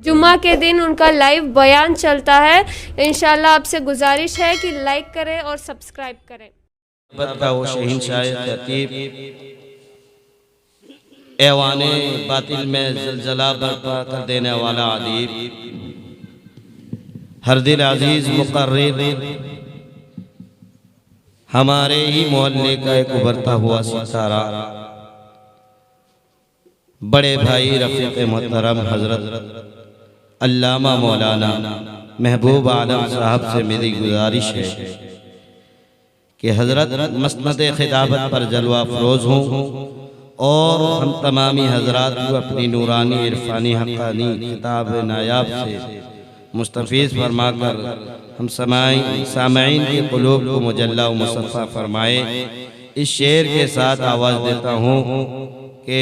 जुम्मा के दिन उनका लाइव बयान चलता है। इंशाल्लाह आपसे गुजारिश है कि लाइक करें और सब्सक्राइब करें। वो शहंशाह तरतीब ऐवाने बातिल में ज़लज़ला बर्पा कर देने वाला अदीब, हर दिल अजीज मुकर्रिर, हमारे ही मोहल्ले का एक उभरता हुआ सितारा, बड़े भाई रफ़ीक़ मोहतरम हज़रत अल्लामा मौलाना महबूब आलम साहब से मेरी गुजारिश है कि हज़रत मसनद खिताबत पर जलवा अफरोज़ हों और हम तमामी हज़रात को अपनी नूरानी इरफानी हक़ानी किताब नायाब से मुस्तफ़ीज़ फरमाकर हम सामईन के क़ुलूब को मुजल्ला व मुसफ़्फ़ा फरमाए। इस शेर के साथ आवाज़ देता हूँ कि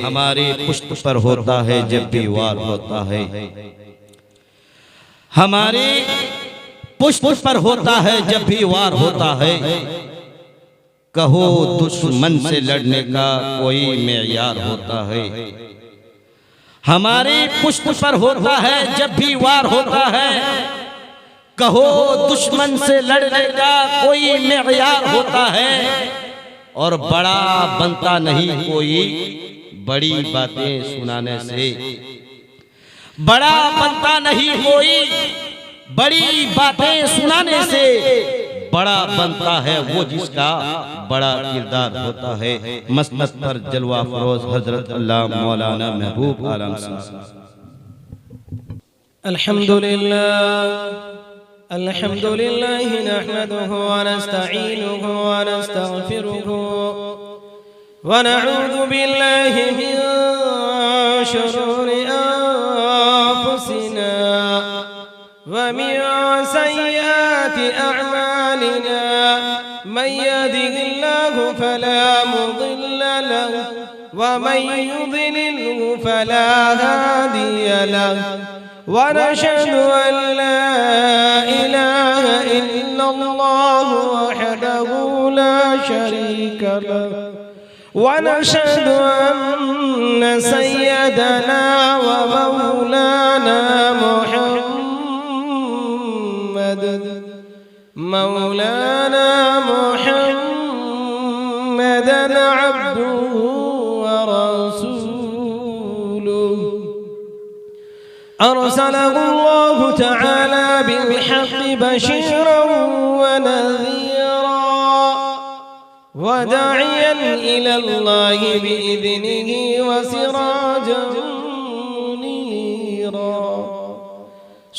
हमारी पुश्त पर होता है जब भी वार होता है, हमारी पुश्त पर होता है जब भी वार होता है, कहो दुश्मन से लड़ने का कोई मेयार होता है। हमारी पुश्त पर होता है जब भी वार होता है, कहो दुश्मन से लड़ने का कोई मेयार होता है। और बड़ा बनता नहीं कोई बड़ी बातें सुनाने से, बड़ा बनता नहीं कोई बड़ी बातें सुनाने से, बड़ा बनता है वो जिसका बड़ा किरदार होता है। मसनद पर जलवा फरोज हजरत अल्लामा मौलाना महबूब आलम साहब। अल्हम्दुलिल्लाह नहमदुहु व नस्तईनुहु व नस्तगफिरुहु व नऊज़ु बिल्लाहि मिन शुरूरि अंफुसिना व मिन सय्यिआति अअमालिना। मन यहदिहिल्लाहु फला मुदिल्ल लहु व मन युद्लिल्हु फला हादिय लहु। वनशहदु अन ला इलाहा इल्लल्लाह वहदहु ला शरीक लहु वनशहदु अन्न सय्यदना व मौलाना मुहम्मदन अब्दुहु व रसूलुहु अरसलहु अल्लाहु तआला बिल्हक़्क़ि बशीरा व नज़ीरा व दाइयन इलल्लाहि बिइज़निहि व सिराजन मुनीरा।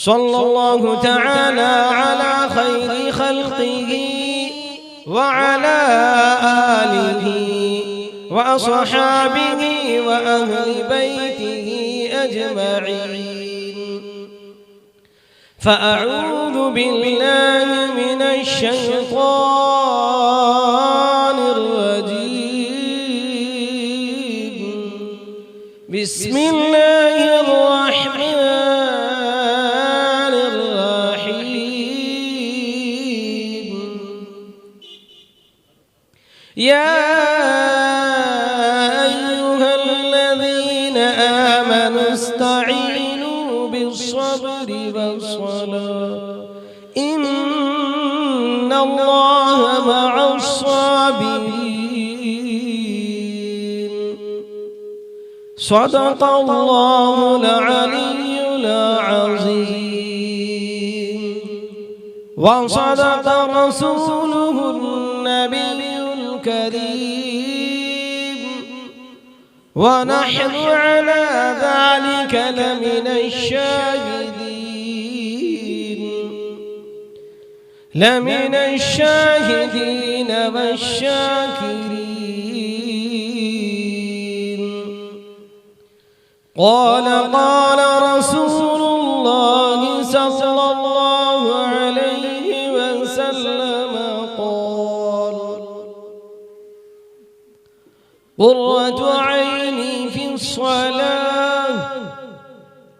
सल्लल्लाहु तआला अला खैरि खल्क़िहि व अला आलिहि व अस्हाबिहि व अहलि बैतिहि अजमईन। फ़अऊज़ु बिल्लाहि मिनश शैतानिर रजीम। बिस्मिल्लाहिर रहमानिर रहीम। या अय्युहल्लज़ीना आमनू इस्तईनू बिस्सब्रि वस्सलाह इन्नल्लाहा मअस्साबिरीन। सदक़ल्लाहुल अलिय्युल अज़ीम व सदक़ रसूलुहुन नबियुल करीम व नहनु अला ज़ालिका लमिनश शाहिदीन वश्शाकिरीन। क़ाल रसूलुल्लाहि सल्लल्लाहु अलैहि वसल्लम क़ुर्रतु ऐनी फ़िस्सलाह।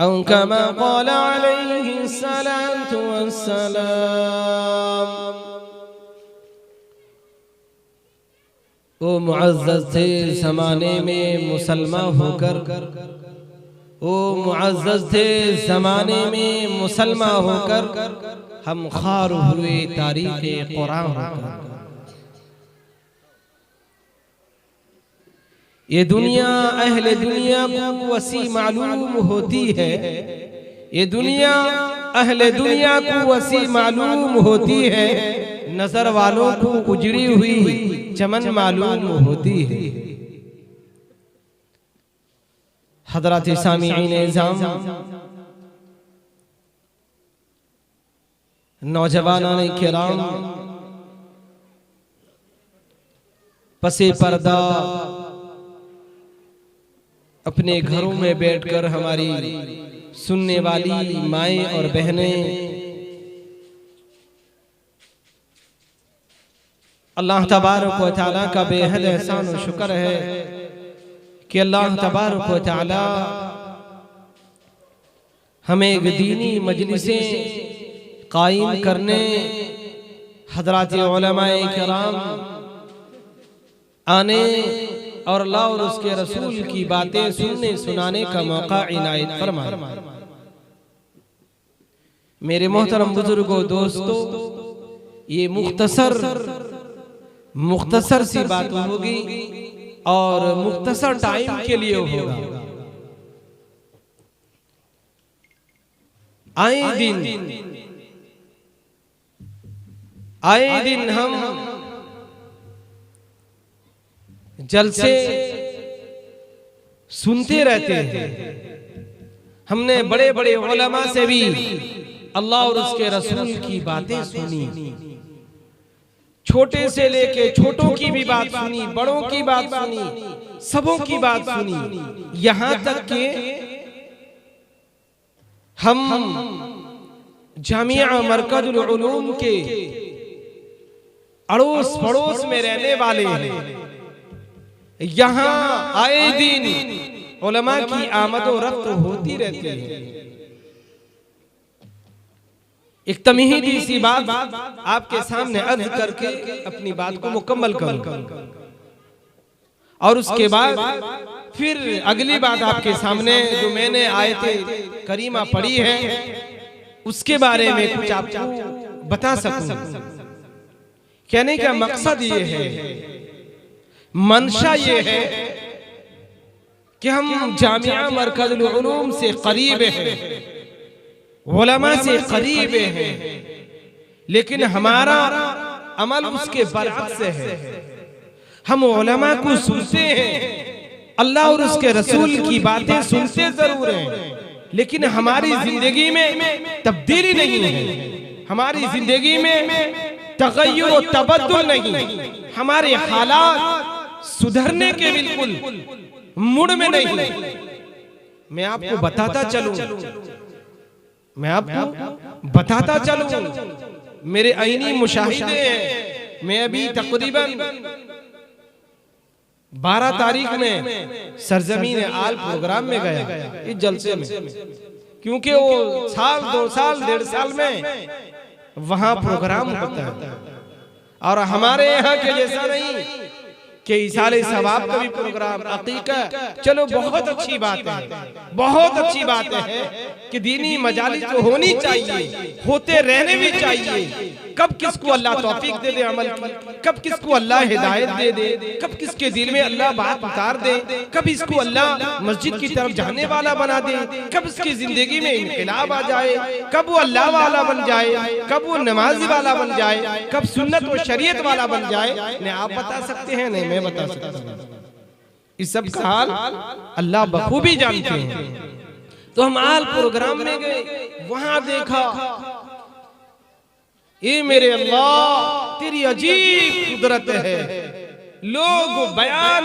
औ कमा क़ाल अलैहिस्सलातु वस्सलाम। वो मुअज़्ज़ज़ थे ज़माने में मुसलमान होकर, वो मुअज़्ज़ज़ थे ज़माने में मुसलमान होकर, हम खार हुए तारीख़े कुरान होकर। ये दुनिया अहले दुनिया को वसी मालूम होती है, ये दुनिया अहले दुनिया को वसी मालूम होती है, नजर वालों को उजड़ी हुई चमन मालूम होती है। हज़रात सामीईन इज़ाम, नौजवानान किराम, पसे पर्दा अपने घरों में बैठकर हमारी सुनने वाली माएं और बहनें, अल्लाह तबारक व तआला का बेहद एहसान और शुक्र है कि अल्लाह तबारक व तआला हमें एक दीनी मजलिसें कायम करने, हज़रात उलमाए किराम आने और अल्लाह और उसके रसूल की बातें सुनने सुनाने का मौका इनायत फरमाए। मेरे मोहतरम बुजुर्गों, दोस्तों, ये मुख्तसर सी बात होगी और मुख्तसर टाइम के लिए होगा। आए दिन हम जलसे सुनते रहते हैं। हमने बड़े बड़े उलमा से भी अल्लाह और उसके रसूल की बातें सुनी, छोटे से लेके छोटों की भी बात सुनी, बड़ों की बात सुनी, सबों की बात सुनी, यहां तक कि हम जामिया मरकजुल उलूम के अड़ोस पड़ोस में रहने वाले हैं। यहाँ आए दिन उलमा की आमद और रफ्त होती रहती है। एक तमहीदी सी बात आपके सामने अर्ज करके अपनी बात को मुकम्मल करूं और उसके बाद फिर अगली बात आपके सामने जो मैंने आयते करीमा पढ़ी है उसके बारे में कुछ आपको बता सकूं। कहने का मकसद ये है, मंशा ये है कि हम जामिया मरकजुल उलूम से करीब हैं, उलमा से करीब हैं, लेकिन हमारा अमल उसके बरअक्स है। हम उलमा को सुनते हैं, अल्लाह और उसके रसूल की बातें सुनते जरूर हैं, लेकिन हमारी जिंदगी में तब्दीली नहीं है, हमारी जिंदगी में तगय्युर और तबद्दुल नहीं, हमारे हालात सुधरने के बिल्कुल मुड़ में नहीं। मैं आपको बताता चलूं, मेरे आईनी मुशाहिदे हैं। मैं अभी तकरीबन 12 तारीख में सरजमीन आल प्रोग्राम में गया इस जलसे में, क्योंकि वो साल 2 साल 1.5 साल में वहां प्रोग्राम होता है और हमारे यहाँ के जैसा नहीं कि इसाले सवाब का भी प्रोग्राम, अकीका। चलो बहुत अच्छी बात है, बहुत अच्छी बात है कि दीनी मजालिस तो होनी चाहिए, होते रहने भी चाहिए। कब किसको अल्लाह तौफीक दे दे अमल की, कब किसको अल्लाह हिदायत दे दे, कब किसके दिल में अल्लाह बात उतार दे, कब इसको अल्लाह मस्जिद की तरफ जाने वाला बना दे, कब इसकी जिंदगी में इनकलाब आ जाए, कब वो अल्लाह वाला बन जाए, कब वो नमाजी वाला बन जाए, कब सुन्नत और शरीयत वाला बन जाए। नहीं आप बता सकते हैं, नहीं मैं बता सकता हूं। इस सब का हाल अल्लाह बखूबी जानते हैं। तो हम आल प्रोग्राम में गए, वहां देखा, ये मेरे अल्लाह तेरी अजीब कुदरत है। लोग बयान,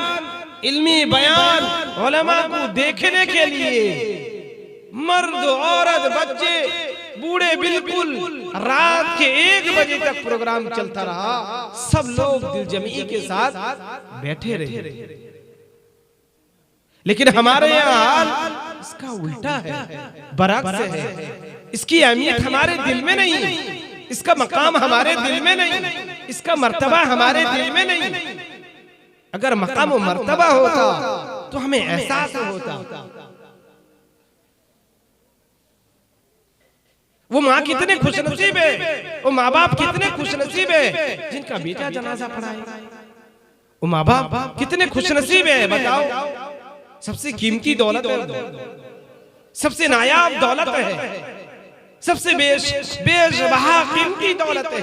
इल्मी बयान उलमा को देखने के लिए मर्द औरत बच्चे बूढ़े बिल्कुल रात के 1 बजे तक प्रोग्राम चलता रहा। सब लोग दिलजमी के साथ बैठे रहे। लेकिन हमारे यहाँ हाल इसका उल्टा है, बरअक्स है। इसकी अहमियत हमारे दिल में नहीं, इसका मकाम हमारे दिल में नहीं, इसका मर्तबा हमारे दिल में नहीं। अगर मकाम और मर्तबा होता तो हमें एहसास होता। वो माँ कितने खुशनसीब है, वो माँ बाप कितने खुशनसीब है जिनका बेटा जनाजा पढ़ाए। वो माँ बाप कितने खुशनसीब है, बताओ। सबसे कीमती दौलत है, सबसे नायाब दौलत है, सबसे बेशबहा कीमती दौलत है,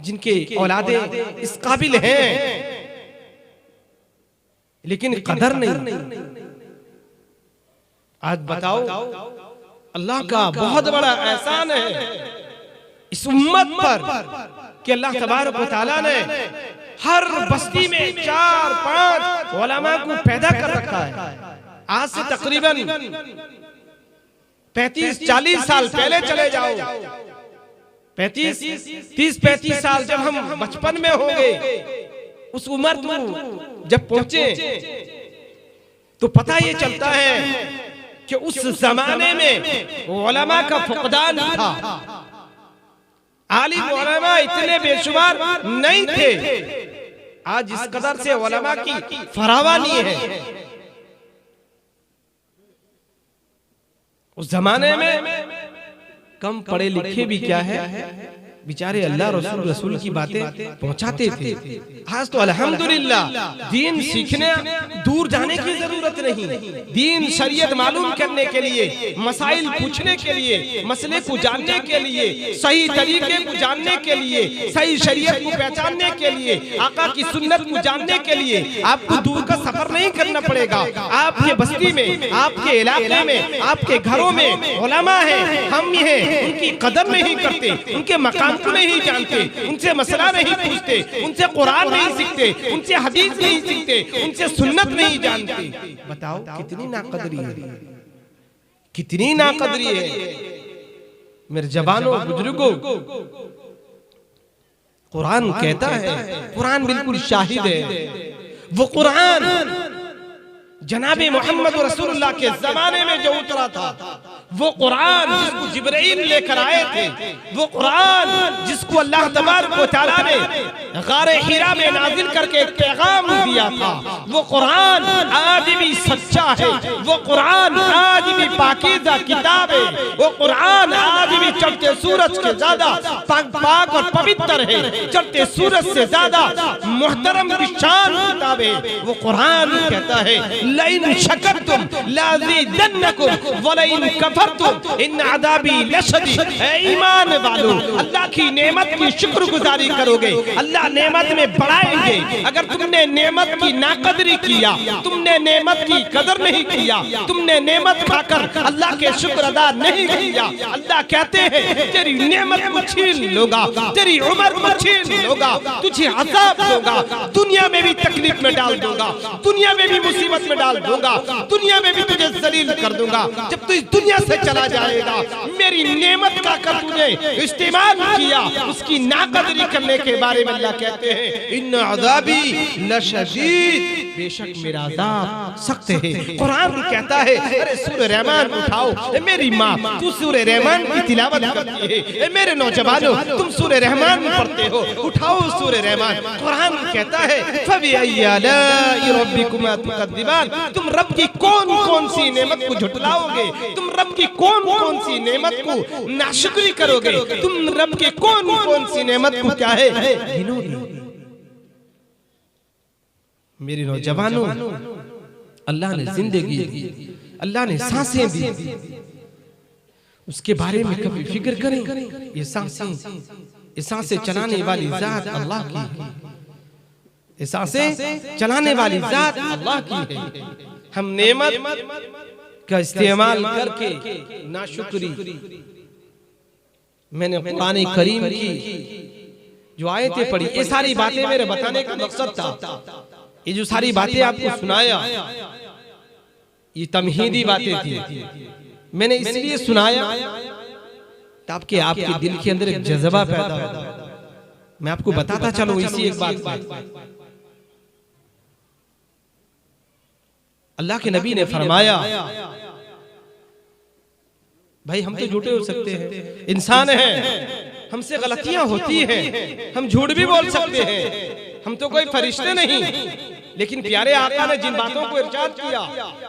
जिनके औलादे इस काबिल हैं लेकिन कदर नहीं। आज बताओ, अल्लाह का बहुत बड़ा एहसान है इस उम्मत पर कि अल्लाह तबारक व तआला ने हर बस्ती में 4-5 उलमा को पैदा कर रखा है। आज से तकरीबन 35-40 साल पहले चले जाओ, 30-35 साल जब हम बचपन में होंगे, उस उम्र में जब पहुंचे तो पता ये चलता है कि उस जमाने में उलमा का फुकदान था। आलिम उलमा इतने बेशुमार नहीं थे। आज इस कदर से उलमा की फरावानी है। उस जमाने में कम पढ़े लिखे भी क्या है, बेचारे अल्लाह रसूल की बातें पहुंचाते थे। आज तो अल्हम्दुलिल्लाह दीन सीखने दूर जाने की जरूरत नहीं। दीन शरीयत मालूम करने के लिए, मसाइल पूछने के लिए, मसले को जानने के लिए, सही तरीके को जानने के लिए, सही शरीयत को पहचानने के लिए, आका की सुन्नत को जानने के लिए आपको दूर का सफर नहीं करना पड़ेगा। आपके बस्ती में, आपके इलाके में, आपके घरों में उलमा हैं, हम हैं, उनकी कदर नहीं करते, उनके मकाम को नहीं जानते, उनसे मसला नहीं पूछते, उनसे कुरान नहीं सीखते, उनसे हदीस नहीं सीखते, उनसे सुन्नत नहीं जानते। बताओ कितनी नाकदरी है, कितनी नाकदरी है। मेरे जवानों बुजुर्गों, कुरान कहता है, कुरान बिल्कुल शाहिद है। वो कुरान जनाबे मोहम्मद रसूलुल्लाह के जमाने में जो उतरा था, वो कुरान जिसको जिब्राइल लेकर आए थे, वो कुरान जिसको अल्लाह तबारक व तआला ने गारे हिरा में नाजिल करके एक पैगाम दिया था, वो कुरान आज भी सच्चा है। वो कुरान आज भी पाकीज़ा किताब है। वो कुरान आज भी चढ़ते सूरज के ज्यादा पाक और पवित्र है, चढ़ते सूरज से ज्यादा मुहतरम शान किताब है। वो कुरान कहता है, लइन शकरतुम लाज़ीदन्नकुम वलइन कफरतुम इन अज़ाबी लशदीद। ईमान वालों, अल्लाह की नेमत की शुक्रगुजारी करोगे, अल्लाह नेमत में बढ़ाएंगे। अगर तुमने नेमत की नाकदरी किया, तुमने नेमत की कदर नहीं किया, तुमने नेमत खाकर अल्लाह के शुक्र अदा नहीं किया, अल्लाह कहते हैं तेरी नेमत को छीन लूंगा, तेरी उम्र को छीन लूंगा, तुझे अज़ाब दूंगा, दुनिया में भी तकलीफ में डाल दूंगा, दुनिया में भी मुसीबत में डाल दूंगा, दुनिया में भी तुझे जलील कर दूंगा। जब तू इस दुनिया से चला जाएगा, मेरी नेमत का कर तुझे इस्तेमाल किया, उसकी नाकदरी करने के बारे में अल्लाह कहते हैं, इन्न अज़ाबी लशदीद, बेशक मेरा अज़ाब सख्त है। कुरान कहता है, अरे सूरह रहमान उठाओ, मेरी माँ तू सूरह रहमान की तिलावत करती है, मेरे नौजवानों तुम सूरह रहमान पढ़ते हो, उठाओ सूरह रहमान। कुरान कहता है, फबिअय्यि आलाइ रब्बिकुमा तुकज़्ज़िबान, तुम रब की कौन कौन सी नेमत को झुटलाओगे, तुम रब की कौन कौन सी नेमत को नाशुक्री करोगे, तुम रब की कौन कौन सी नेमत को क्या है गिनोगे। मेरे नौजवानों, अल्लाह ने जिंदगी दी, अल्लाह ने सांसें दी, उसके बारे में कभी फिक्र करें। ये सांसें चलाने वाली जात अल्लाह की है, ये सांसें चलाने वाली जात अल्लाह की है। हम नेमत का इस्तेमाल करके नाशुक्री। मैंने कुरान करीम की जो आयतें पढ़ी, ये सारी बातें मेरे बताने का मकसद था। ये जो सारी बातें आपको सुनाया, ये तमहीदी बातें थी। मैंने इसलिए सुनाया ताकि आपके दिल के अंदर एक जज्बा पैदा हो। मैं आपको बताता चलूं इसी एक बात। अल्लाह के नबी ने फरमाया, भाई हम तो झूठे हो सकते हैं, इंसान हैं, हमसे गलतियां होती हैं, हम झूठ भी बोल सकते हैं, हम तो कोई फरिश्ते नहीं। लेकिन प्यारे आका ने जिन बातों को इरशाद किया,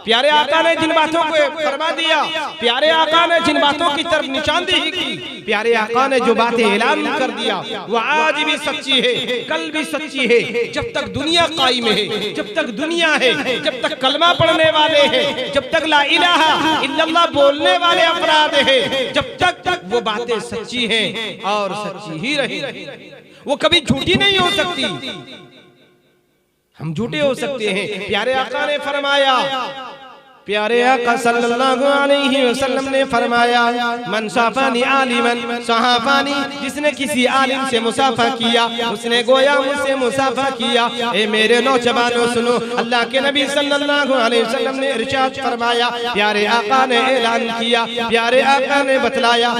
प्यारे आका ने जिन बातों को फरमा दिया, प्यारे आका ने जिन बातों की तरफ निशानदेही की, प्यारे आका ने जो बातें ऐलान कर दिया वो आज भी सच्ची है, कल भी सच्ची है, जब तक दुनिया कायम है, जब तक दुनिया है, जब तक कलमा पढ़ने वाले हैं, जब तक ला इलाहा इल्लल्लाह बोलने वाले अफराद हैं, जब तक वो बातें सच्ची हैं और सच्ची ही रहेगी, वो कभी झूठी नहीं हो सकती। हम झूठे हो सकते हैं। प्यारे आका ने फरमाया, प्यारे आका सल्लल्लाहु अलैहि वसल्लम ने फरमाया, मन साफानी आलिमन सहाफानी, जिसने किसी आलिम से मुसाफा किया उसने गोया मुझसे मुसाफा किया। ए मेरे नौजवानों सुनो, अल्लाह के नबी सल्लल्लाहु अलैहि वसल्लम ने इरशाद फरमाया, प्यारे आका ने ऐलान किया, प्यारे आका ने बतलाया,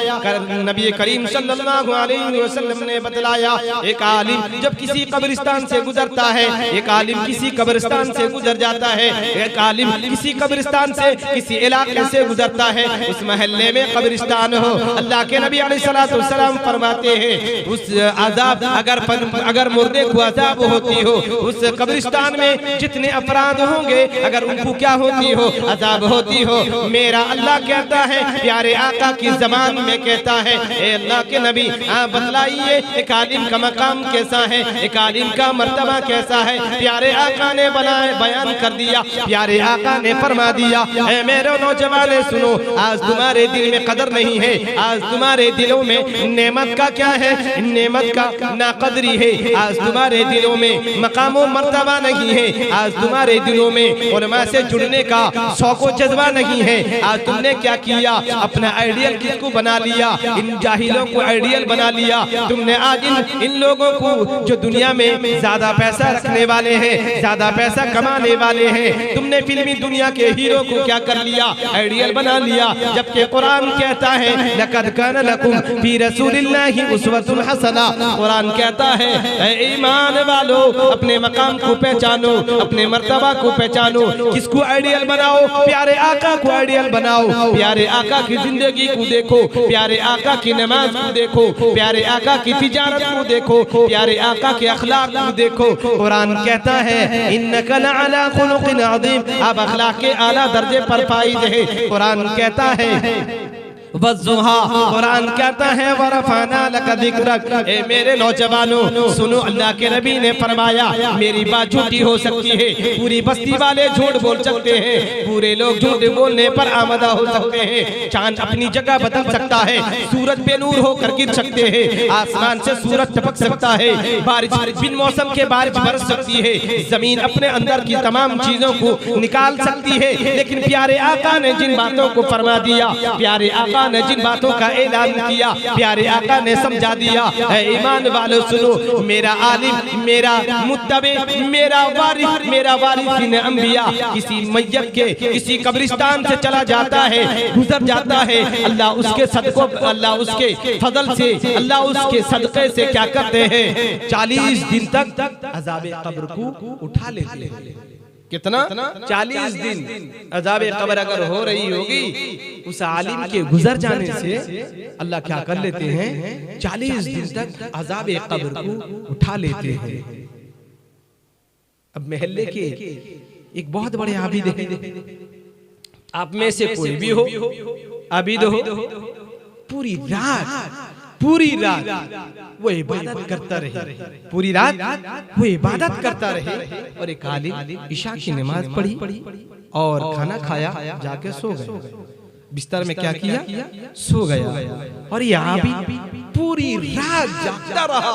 नबी करीम सल्लल्लाहु अलैहि वसल्लम ने बतलाया, एक आलिम जब किसी कब्रिस्तान से गुजरता है, एक आलिम किसी कब्रिस्तान से गुजर जाता है, एक आलिम किसी कब्रिस्तान से किसी इलाके से गुजरता है, उस महल्ले में कब्रिस्तान हो, अल्लाह के नबी अलैहिस्सलातु वस्सलाम फरमाते हैं, उस अजाब अगर मुर्दे को अजाब होती हो, उस कब्रिस्तान में जितने अफराद होंगे अगर उनको क्या होती हो, अजाब होती हो, मेरा अल्लाह कहता है, प्यारे आका की ज़बान में कहता है, ए अल्लाह के नबी आप बतलाइए एक आलिम का मकाम कैसा है, एक आलिम का मर्तबा कैसा है। प्यारे आका ने बयान कर दिया, प्यारे आका ने फरमा दिया, ऐ मेरे नौजवान सुनो, आज तुम्हारे दिल में कदर नहीं है, आज तुम्हारे दिलों में नेमत का क्या है, नेमत का नाकदरी है, आज तुम्हारे दिलों में मकाम व मर्तबा नहीं है, आज तुम्हारे दिलों में उलमा से जुड़ने का शौक व जज्बा नहीं है। आज तुमने क्या किया, अपना आइडियल किसको बना लिया, इन जाहिलों को आइडियल बना लिया तुमने। आज इन लोगों को जो दुनिया में ज्यादा पैसा रखने वाले हैं, ज्यादा पैसा कमाने वाले हैं, तुमने फिल्मी दुनिया के हीरो को क्या कर लिया, आइडियल बना लिया। जबकि कुरान कहता है, लक़द कान लकुम फी रसूलिल्लाहि उस्वतुन हसना, कुरान कहता है, ऐ ईमान वालों अपने मकाम को पहचानो, अपने मर्तबा को पहचानो। किसको आइडियल बनाओ, प्यारे आका को आइडियल बनाओ, प्यारे आका की जिंदगी को देखो, प्यारे आका की नमाज को देखो, प्यारे आका की तिजारत को देखो, प्यारे आका के अखलाक को देखो। कुरान कहता है, इन्नका लअला खुलुकिन अज़ीम, आप अखलाक के आला दर्जे पर फाइज है। कुरान कहता है वज़ुहा, कुरान कहता है वरफ़अना लका ज़िक्रक। ए मेरे नौजवानों सुनो, अल्लाह के नबी ने फरमाया, मेरी बात झूठी हो सकती है, पूरी बस्ती वाले झूठ बोल सकते हैं, पूरे लोग झूठ बोलने पर आमदा हो सकते हैं, चांद अपनी जगह बदल सकता है, सूरज बेनूर होकर गिर सकते हैं, आसमान से सूरज टपक सकता है, बारिश बिन मौसम के बारिश बरस सकती है, जमीन अपने अंदर की तमाम चीजों को निकाल सकती है। लेकिन प्यारे आका ने जिन बातों को फरमा दिया, प्यारे आका ने जिन बातों का ऐलान किया, प्यारे आका ने समझा दिया। है ईमान वालों सुनो, मेरा आलिम, मेरा मुत्तबे, मेरा वारिस ने अंबिया किसी मैयत के किसी कब्रिस्तान से चला जाता है, गुजर जाता है, अल्लाह उसके सदकों, अल्लाह उसके फजल से, अल्लाह उसके सदक़े से क्या करते हैं, 40 दिन तक अज़ाब कब्र को उठा लेते हैं। कितना? 40 दिन अज़ाबे कब्र अगर हो रही होगी, उस आलिम के गुजर जाने से अल्लाह क्या कर लेते हैं, 40 दिन तक अज़ाबे कब्र को उठा लेते हैं। अब महल्ले के एक बहुत बड़े आबिद हैं, आप में से कोई भी हो, आबिद हो, पूरी रात वो इबादत करता रहे, पूरी रात वो इबादत करता रहे, और एक आलिम इशा की नमाज पढ़ी और खाना खाया, जाके सो गए, बिस्तर में क्या किया, सो गया। और यहाँ भी पूरी रात जागता रहा,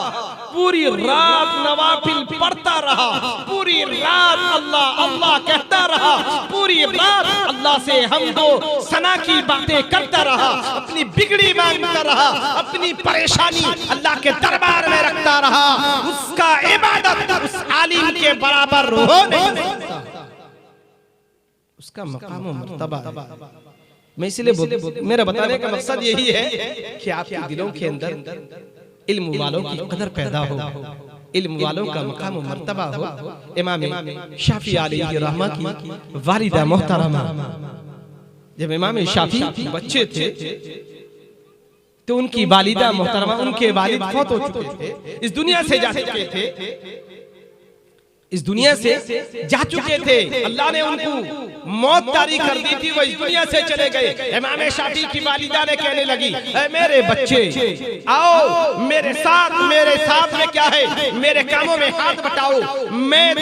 पूरी रात नवाफिल पढ़ता रहा, पूरी रात अल्लाह अल्लाह कहता रहा, पूरी रात अल्लाह से हमदो सना की बातें करता रहा, अपनी बिगड़ी मांगता रहा, अपनी परेशानी अल्लाह के दरबार में रखता रहा। उसका इबादत उस आलिम के बराबर हो नहीं सकता, उसका मकाम व मर्तबा। मैं इसलिए मेरा बताने का मकसद यही है कि आपके दिलों के अंदर इल्म वालों की कदर पैदा हो, इल्म वालों का मकाम व मर्तबा हो। इमाम शाफी अलैहि रहमा की वालिदा मोहतरमा, जब इमाम शाफी बच्चे थे तो उनकी वालिदा मोहतरमा, उनके वालिद फौत हो चुके थे, इस दुनिया से जा चुके थे, इस दुनिया से जा चुके थे। अल्लाह ने उनको मौत तारी कर दी थी, वो इस दुनिया से चले गए। इमाम शाफी की वालिदा ने कहने लगी, ऐ मेरे बच्चे आओ मेरे साथ में क्या है, मेरे कामों में हाथ बटाओ, मैं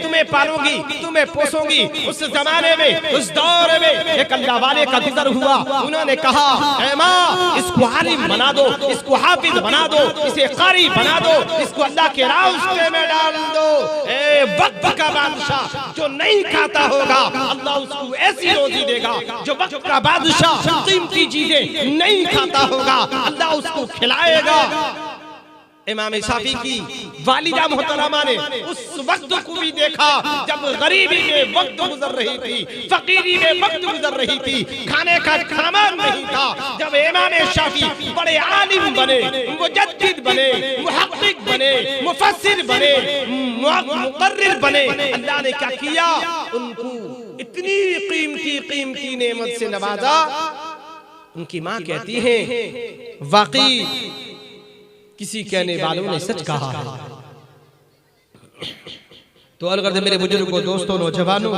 तुम्हें पालूंगी, तुम्हें पोसूंगी। उस जमाने में, उस दौर में एक अल्लाह वाले का गुजर हुआ। उन्होंने कहा, ऐ माँ इसको आलिम बना दो, इसको हाफिज बना दो, इसे कारी बना दो, इसको अल्लाह के रास्ते में डाल दो। वक्त का बादशाह जो नहीं खाता होगा, अल्लाह उसको ऐसी रोजी देगा। जो वक्त का बादशाह कीमती चीजें नहीं खाता होगा, अल्लाह उसको खिलाएगा। इमाम शाफी की वालिदा मोहतरमा ने उस वक्त को भी देखा जब गरीबी में वक्त गुजर रही थी, फकीरी में वक्त गुजर रही थी, खाने का सामान नहीं था। जब इमाम शाफी बड़े आलिम बने, मुजद्दिद बने, मुहक्किक बने, मुफस्सिर बने, मुकर्रिर बने, अल्लाह ने क्या किया, उनको इतनी कीमती नेमत से नवाजा। उनकी माँ कहती है, वाकई किसी कहने वालों ने सच कहा है। तो अलगर्द मेरे बुजुर्गों, दोस्तों, नौजवानों,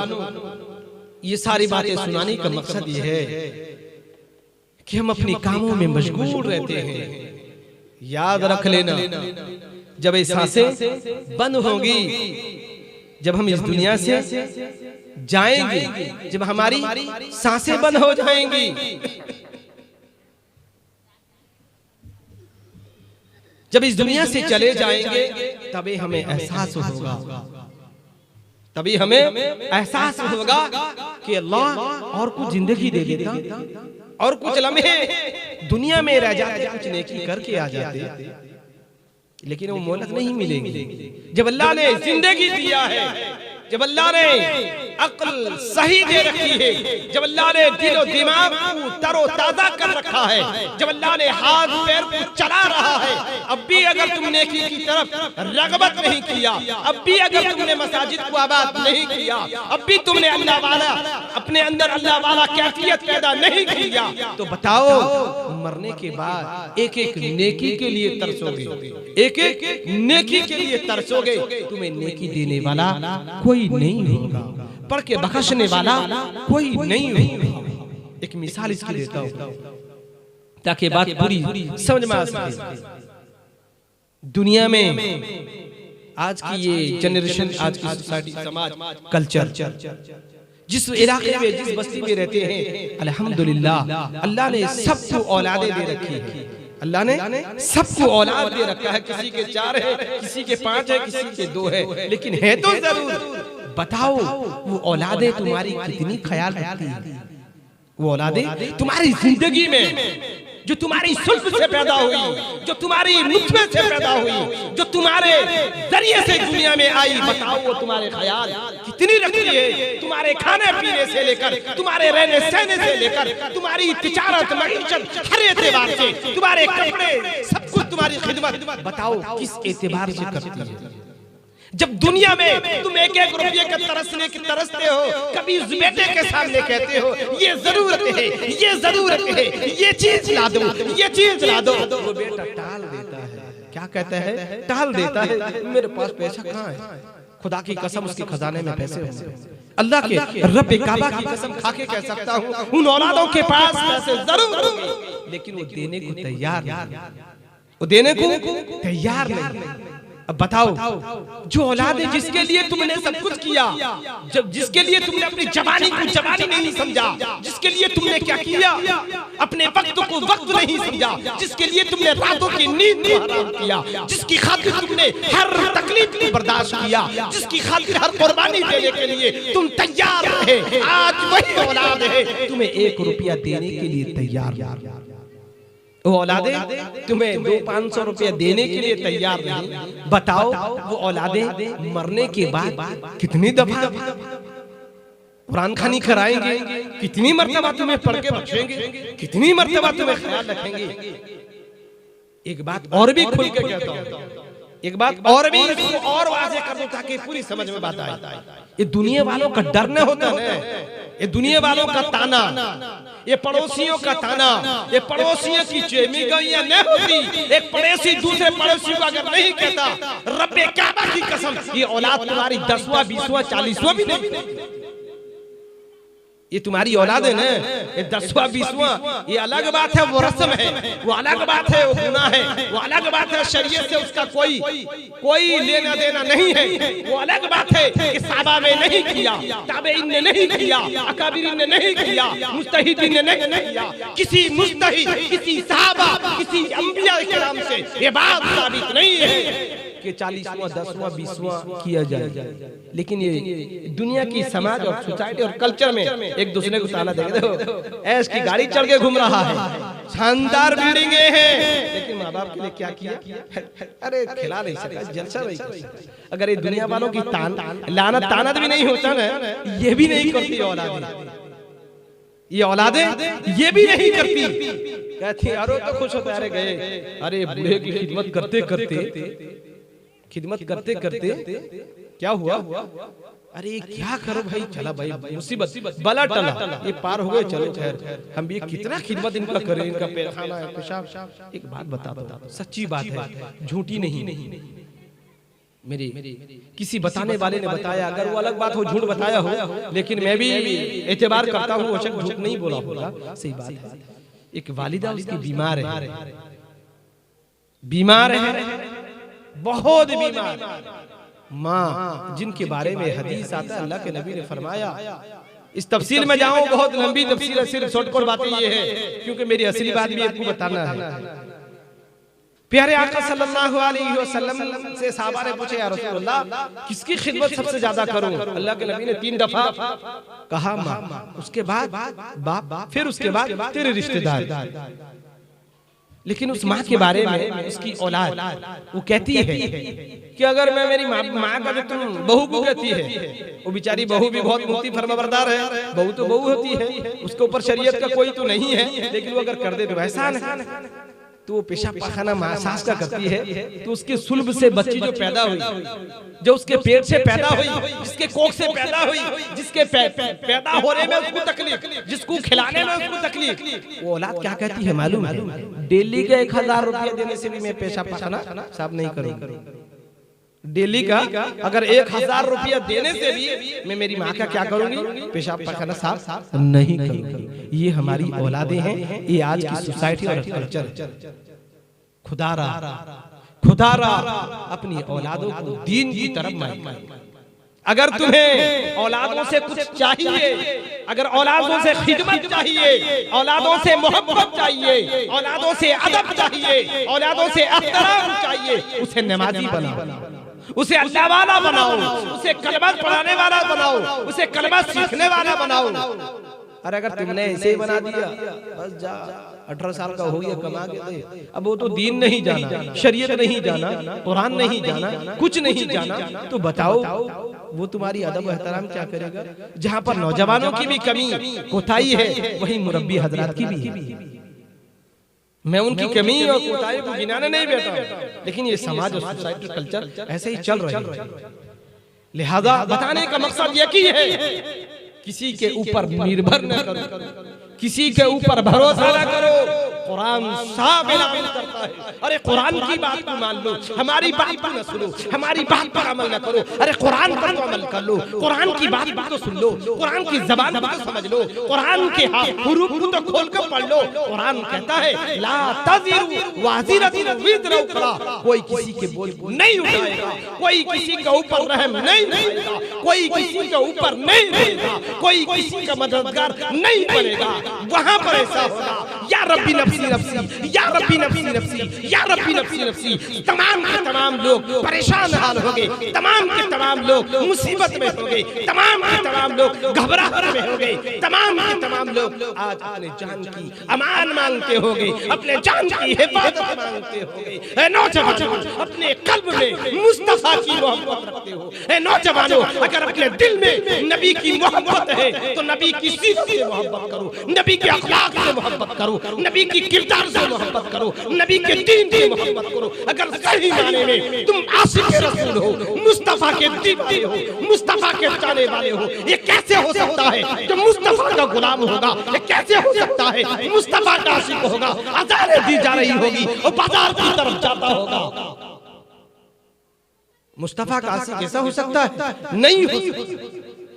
ये सारी बातें सुनाने का मकसद ये है कि हम अपने कामों में मशगूल रहते हैं। याद रख लेना, जब ये सांसें बंद होंगी, जब हम इस दुनिया से जाएंगे, जब हमारी सांसें बंद हो जाएंगी, जब इस दुनिया से चले जाएंगे, तभी हमें एहसास होगा, तभी हमें एहसास होगा कि अल्लाह और कुछ जिंदगी दे देता, और कुछ लम्हे दुनिया में रह जाते, कुछ नेकी करके आ जाते, लेकिन वो मोहलत नहीं मिलेगी। जब अल्लाह ने जिंदगी दिया है, जब अल्लाह ने अक्ल सही दे रखी है, जब अल्लाह ने दिलो दिमाग को तरो ताजा कर रखा है, जब अल्लाह ने हाथ पैर को चला रहा है, अब भी अगर तुम नेकी की तरफ रगबत नहीं किया, अब भी अगर तुमने मसाजिद को आबाद नहीं किया, अब भी तुमने अल्लाह वाला अपने अंदर अल्लाह वाला कैफियत पैदा नहीं किया, तो बताओ मरने के बाद एक एक नेकी के लिए तरसोगे, एक एक नेकी के लिए तरसोगे। तुम्हें नेकी देने वाला कोई नहीं होगा, पढ़ के बख्शने वाला कोई नहीं होगा। एक मिसाल इसकी देता हूं ताकि बात पूरी समझ में आ सके। दुनिया में आज की ये जनरेशन, आज की सोसाइटी, समाज, कल्चर, जिस इलाके में, जिस बस्ती में रहते हैं, अल्हम्दुलिल्लाह अल्लाह ने सबको औलादे दे रखी है। अल्लाह ने सबको औलाद दे रखा है। किसी के 4 है, किसी के 5 है, किसी के 2 है, लेकिन है तो जरूर। बताओ वो औलादे तुम्हारी कितनी ख्याल रखती है। वो औलादे तुम्हारी जिंदगी में जो तुम्हारी सुल्फ से पैदा हुई, जो तुम्हारी नुत्फे से पैदा हुई, जो तुम्हारे जरिए से दुनिया में आई, बताओ वो तुम्हारे ख्याल कितनी रखती है। तुम्हारे खाने पीने से लेकर, तुम्हारे रहने सहने से लेकर, तुम्हारी तिजारत मईशत, हर एतबार से, तुम्हारे कपड़े, सब कुछ तुम्हारी खिदमत, बताओ किस एतबार से करती है। जब दुनिया में तुम एक एक रुपये के तरसते हो, कभी उस बेटे के सामने कहते हो ये जरूरत है, ये जरूरत है, ये चीज ला दो, ये चीज ला दो, वो बेटा टाल देता है। क्या कहता है? टाल देता है। मेरे पास पैसा कहाँ है? खुदा की कसम उसके खजाने में पैसे होंगे। अल्लाह के रब काबा की कसम खा के कह सकता हूँ उन औलादों के पास पैसे जरूर होंगे, लेकिन वो देने को तैयार नहीं, वो देने को तैयार नहीं। अब बताओ जो औलाद है जिसके लिए तुमने सब कुछ किया, जब जिसके लिए तुमने अपनी जवानी को जवानी नहीं समझा, जिसके लिए तुमने क्या किया, अपने वक्त को वक्त नहीं समझा, जिसके लिए तुमने रातों की नींद को हराम किया, जिसकी खातिर तुमने हर तकलीफ को बर्दाश्त किया, जिसकी खातिर हर कुर्बानी देने के लिए तुम तैयार रहे, आज वही औलाद है तुम्हें 1 रुपया देने के लिए तैयार। वो औलादे तुम्हें 200-500 रुपया देने के लिए तैयार नहीं। बताओ वो औलादे मरने के बाद कितनी दफा कुरान खानी कराएंगे, कितनी मर्तबा तुम्हें पढ़ के बख्शेंगे, कितनी मर्तबा तुम्हें ख्याल रखेंगे। एक बात और भी खुल के कहता हूँ, एक बात और भी इसको और वाज़ेह कर दूं ताकि पूरी समझ में बात आए। ये दुनिया वालों का डर न होता है, ये दुनिया वालों का ताना, ये पड़ोसियों का ताना, ये पड़ोसियों की चेमीगोइयां न होती। एक पड़ोसी दूसरे पड़ोसी को अगर नहीं कहता रब्बे काबा की कसम ये औलाद तुम्हारी 10वां 20वां 40वां भी नहीं, ये तुम्हारी औलाद है ना, ये 10वां 20वां ये अलग बात है, वो रस्म है, वो अलग बात है, वो गुनाह है, वो अलग बात है, शरीयत से उसका कोई लेना देना नहीं है। वो अलग बात है कि सहाबा ने नहीं किया, ताबईन ने नहीं किया, अकाबिरीन ने नहीं किया, मुज्तहिदीन ने नहीं किया। किसी मुज्तहिद, किसी सहाबा, किसी अंबिया किराम से ये बात साबित नहीं है कि 40वां 10वां 20वां किया जाए। लेकिन ये दुनिया की समाज और सोसाइटी और कल्चर में एक दूसरे को ताना देंगे, देखो ऐश की गाड़ी चढ़ के घूम रहा है, शानदार बिल्डिंगे हैं, लेकिन माँ बाप के लिए क्या किया? अरे खिला नहीं सका, जलसा नहीं सका। अगर ये दुनिया वालों की लानत तानत भी नहीं होता ना, ये भी नहीं करती औलादें, ये औलादें ये भी नहीं करती। कहती अरे तो खुश होता, अरे गए, अरे बूढ़े की खिदमत करते करते क्या हुआ? अरे क्या करो भाई, चला भाई मुसीबत बला टला, ये पार हो गए, चलो खैर हम भी कितना खिदमत इनका करें, इनका पैखाना है, पेशाब। एक बात बता, सच्ची बात है, झूठी नहीं। मेरी किसी बताने वाले ने बताया, अगर वो अलग बात हो, झूठ बताया हो, लेकिन मैं भी एतबार करता हूँ, झूठ नहीं बोला होगा, सही बात है। एक वालिदा उसकी बीमार है, बहुत बीमार माँ, जिनके बारे में हदीस आता है, अल्लाह के नबी ने फरमाया, इस तफसील में जाऊं, बहुत लंबी तफसील है, सिर्फ शॉर्टकट बातें ये है क्योंकि मेरी असली बात भी आपको बताना है। प्यारे आका सल्लल्लाहु अलैहि वसल्लम से सहाबा ने पूछे, या रसूलल्लाह किसकी खिदमत सबसे ज्यादा करूं? अल्लाह के नबी ने 3 दफा कहा माँ, उसके बाद बाप, फिर उसके बाद तेरे रिश्तेदार। लेकिन उस माँ के बारे में उसकी औलाद वो कहती है कि अगर मैं मेरी माँ का जो तुम बहू को कहती है, वो बेचारी बहू भी बहुत मुफ्ती फरमाबरदार है, बहू तो बहू होती है, उसके ऊपर शरीयत का कोई तो नहीं है, लेकिन वो अगर कर दे तो एहसान है। तो वो पेशाब पाखाना माँ सास का करती है, तो उसके सुल्ब से बच्ची जो पैदा हुई, जो उसके पेट से पैदा हुई, जिसके कोख से पैदा हुई, जिसके पैदा होने में उसको तकलीफ, जिसको खिलाने में उसको तकलीफ, वो औलाद क्या कहती है मालूम है? डेली का 1000 रुपया देने से भी मैं पेशाब पाखाना साफ नहीं करूंगा। डेली का अगर 1000 रुपया देने से भी मैं मेरी माँ का क्या करूंगी? पेशाब पाखाना साफ नहीं करूंगी। ये हमारी औलादें हैं, ये आज की सोसाइटी और कल्चर। खुदारा अपनी औलादों को दीन की तरफ माइल। अगर तुम्हें औलादों से कुछ चाहिए, अगर औलादों से खिदमत चाहिए, औलादों से मोहब्बत चाहिए, औलादों से अदब चाहिए, औलादों से एहतराम चाहिए, उसे नमाजी बनाओ, उसे अल्लाह वाला बनाओ, उसे कलमा पढ़ाने वाला बनाओ, उसे कलमा सीखने वाला बनाओ। और अगर तुमने ऐसे ही बना दिया, बस जा 18 साल का हो गया, कमा के दे, अब वो तो दीन नहीं जाना, शरीयत नहीं जाना, कुरान नहीं जाना, कुछ नहीं जाना, तो बताओ वो तुम्हारी अदब एहतराम क्या करेगा? जहाँ पर नौजवानों की भी कमी कोताही है, वही मुरब्बी हजरात की भी है। मैं उनकी कमी और कोताही को गिनाने नहीं बैठा, लेकिन ये समाज और सोसाइटी कल्चर ऐसे ही चल रहा है। लिहाजा बताने का मकसद यही है, किसी के ऊपर निर्भर न करो, किसी के ऊपर भरोसा न करो। कुरान साफ ऐलान करता है, अरे कुरान की बात को मान लो, हमारी बात को न सुनो, हमारी बात पर अमल न करो, अरे कुरान पर तो अमल कर लो, कुरान की बात तो सुन लो, कुरान की जबान को तो समझ लो, कुरान के हुरूफ को तो खोल कर पढ़ लो। कुरान कहता है ला तज़िरु वाज़िरतुन विज़रा उखरा, कोई किसी के बोझ को नहीं उठाएगा, कोई किसी के ऊपर रहम नहीं करेगा, कोई किसी के ऊपर नहीं रहेगा, कोई किसी का मददगार नहीं बनेगा। वहां पर ऐसा होगा, या रब्बी नफ्सी नफ्सी, या रब्बी नफ्सी नफ्सी, या रब्बी नफ्सी नफ्सी। तमाम के तमाम लोग परेशान हाल हो गए, तमाम के तमाम लोग मुसीबत में हो गए, तमाम के तमाम लोग घबराहट में हो गए, तमाम के तमाम लोग आज अपने जान की अमान मांगते हो गए, अपने जान की हिफाजत मांगते हो गए। नौजवान अपने कल्ब में मुस्तफा की मोहब्बत रखते हो, नौजवानों अगर अपने दिल में नबी की मोहब्बत है तो नबी की सीरत से मोहब्बत करो, नबी के अखलाक से मोहब्बत करो, नबी की किरदार से मोहब्बत करो, नबी के दीन से मोहब्बत करो। अगर सही माने में तुम आशिक रसूल हो, मुस्तफा के दीवाने हो, मुस्तफा के चाहने वाले हो, ये कैसे हो सकता है जो मुस्तफा का गुलाम होगा? ये कैसे हो सकता है मुस्तफा का आशिक होगा, अज़ानें दी जा रही होगी और बाजार की तरफ जाता होगा? मुस्तफा का आशिक कैसा हो सकता है? नहीं हो सकता।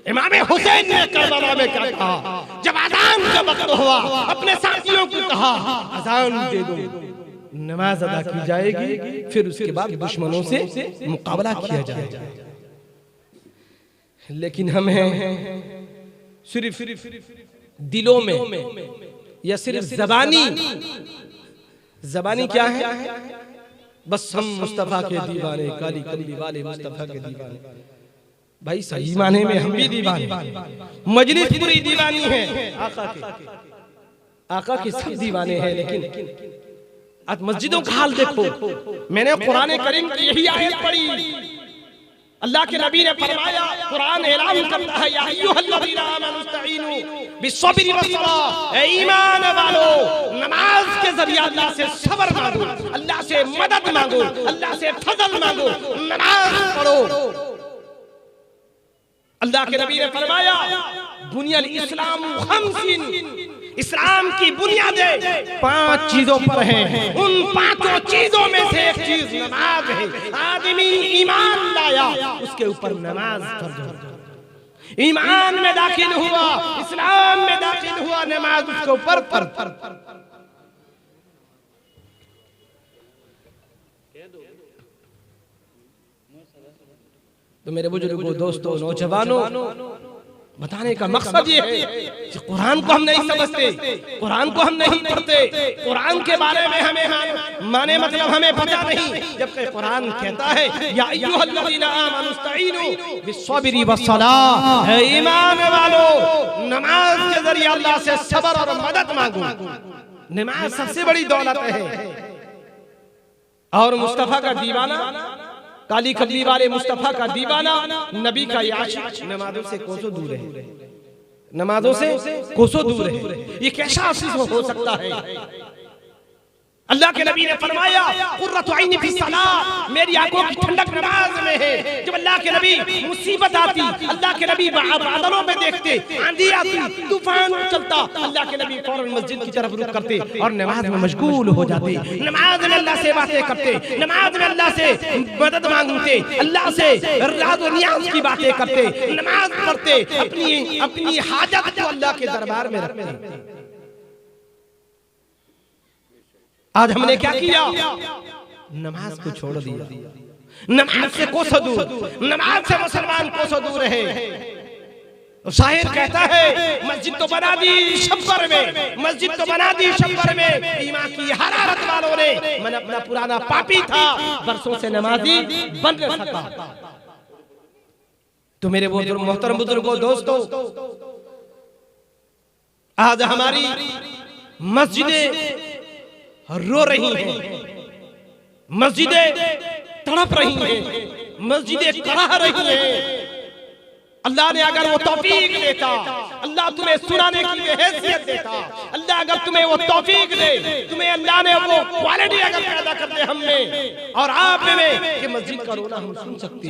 इमाम हुसैन ने करबला में क्या कहा? जब अज़ान का वक्त हुआ, अपने साथियों को कहा अज़ान दे दो, नमाज अदा की जाएगी, फिर उसके बाद दुश्मनों से मुकाबला किया जाएगा। लेकिन हमें सिर्फ दिलों में या सिर्फ ज़बानी क्या है? बस हम मुस्तफा के दीवाने, काली कमली वाले मुस्तफा के दीवाने। भाई सही माने में हम भी दीवाने, मजलिस पूरी दीवानी है आका के सब दीवाने हैं। लेकिन आज मस्जिदों का हाल देखो। मैंने कुरान करीम की यही आयत पढ़ी, अल्लाह के नबी ने फरमाया, कुरान ऐलान करता है, या अय्युहल्लज़ीना आमनू इस्तईनू बिस्सब्रि वस्सलाह, ए ईमान वालो नमाज के जरिए अल्लाह से सब्र मांगो, अल्लाह से मदद मांगो, अल्लाह से फजल मांगो, नमाज पढ़ो। अल्लाह के नबी ने फरमाया, बुनियल इस्लाम खमसिन, इस्लाम की बुनियादें 5 चीजों पर हैं। उन 5 चीजों में से एक चीज नमाज है। आदमी ईमान लाया, उसके ऊपर नमाज फर्ज है। ईमान में दाखिल हुआ, इस्लाम में दाखिल हुआ, नमाज उसके ऊपर फर्ज। तो मेरे बुजुर्गों, दोस्तों, नौजवानों, बताने का मकसद ये है कि कुरान को हम नहीं समझते, कुरान को हम नहीं पढ़ते, कुरान के बारे में हमें माने मतलब हमें पता नहीं। जबकि कुरान कहता है, या अय्युहल्लज़ीना आमनू इस्तईनू बिस्सब्रि वस्सलाह, है ईमान वालो नमाज के जरिए अल्लाह से सब्र और मदद मांगो। नमाज सबसे बड़ी दौलत है। और मुस्तफा का दीवाना, काली कमली वाले मुस्तफा का दीवाना, नबी का आशिक नमाजों से कोसों दूर है, नमाजों से कोसों दूर है। ये कैसा आशीष हो सकता है? अल्लाह के नबी ने फरमाया, कुर्रतु ऐनी फी सलाह, मेरी आंखों की ठंडक नमाज में है। जब अल्लाह के नबी मुसीबत आती, अल्लाह के नबी बादलों में देखते, आंधी आती, तूफान चलता, अल्लाह के नबी फौरन मस्जिद की तरफ रुख करते और नमाज में मशगूल हो जाते। नमाज में अल्लाह से बातें करते, नमाज में अल्लाह से मदद मांगते, अल्लाह से राज और नियाज की बातें करते, नमाज पढ़ते, अपनी हाजत को अल्लाह के दरबार में रखते। आज हमने क्या किया? नमाज को छोड़ दिया, नमाज से कोसों दूर, नमाज से मुसलमान कोसों दूर है। शाहिर कहता है, मस्जिद तो बना दी शब्बर में, मस्जिद तो बना दी शब्बर में, ईमान की हरारत वालों ने, मन अपना पुराना पापी था, बरसों से नमाजी बन न सका। तो मेरे मोहतरम बुजुर्गों, दोस्तों, आज हमारी मस्जिदें रो रही हैं, मस्जिदें तड़प रही हैं, मस्जिदें कराह रही हैं। अल्लाह ने अगर वो तौफीक देता, अल्लाह तुम्हें सुनाने की हैसियत देता, अल्लाह अगर तुम्हें वो तौफीक दे, तुम्हें अल्लाह ने वो क्वालिटी अगर पैदा कर दे हम में और आप में कि मस्जिद का रोना हम सुन सकते,